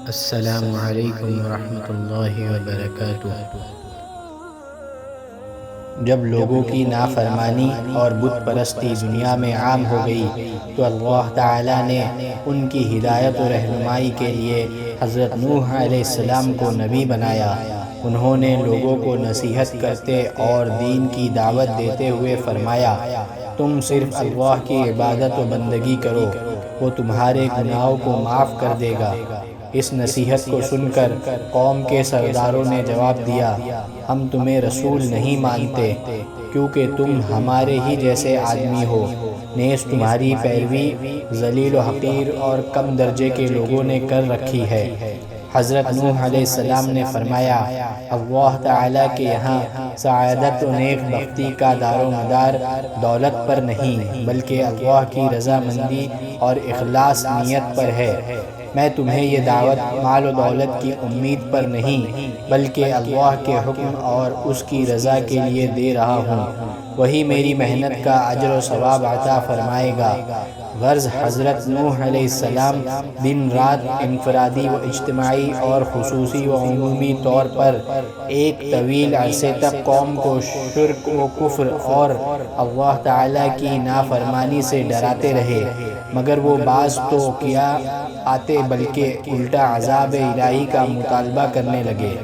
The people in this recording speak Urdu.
السلام علیکم ورحمۃ اللہ وبرکاتہ۔ جب لوگوں کی نافرمانی اور بت پرستی دنیا میں عام ہو گئی تو اللہ تعالیٰ نے ان کی ہدایت و رہنمائی کے لیے حضرت نوح علیہ السلام کو نبی بنایا۔ انہوں نے لوگوں کو نصیحت کرتے اور دین کی دعوت دیتے ہوئے فرمایا، تم صرف اللہ کی عبادت و بندگی کرو، وہ تمہارے گناہوں کو معاف کر دے گا۔ اس نصیحت کو سن کر قوم کے سرداروں نے جواب دیا، ہم تمہیں رسول نہیں مانتے کیونکہ تم ہمارے ہی جیسے آدمی ہو، نیز تمہاری پیروی ذلیل و حقیر اور کم درجے کے لوگوں نے کر رکھی ہے۔ حضرت نوح علیہ السلام نے فرمایا، اللہ تعالیٰ کے یہاں سعادت و نیک بختی کا دار و مدار دولت پر نہیں بلکہ اللہ کی رضامندی اور اخلاص نیت پر ہے۔ میں تمہیں یہ دعوت مال و دولت کی امید پر نہیں بلکہ اللہ کے حکم اور اس کی رضا کے لیے دے رہا ہوں، وہی میری محنت کا اجر و ثواب عطا فرمائے گا۔ غرض حضرت نوح علیہ السلام دن رات انفرادی و اجتماعی اور خصوصی و عمومی طور پر ایک طویل عرصے تک قوم کو شرک و کفر اور اللہ تعالیٰ کی نافرمانی سے ڈراتے رہے، مگر وہ باز تو کیا آتے بلکہ الٹا عذاب الہی کا مطالبہ کرنے لگے۔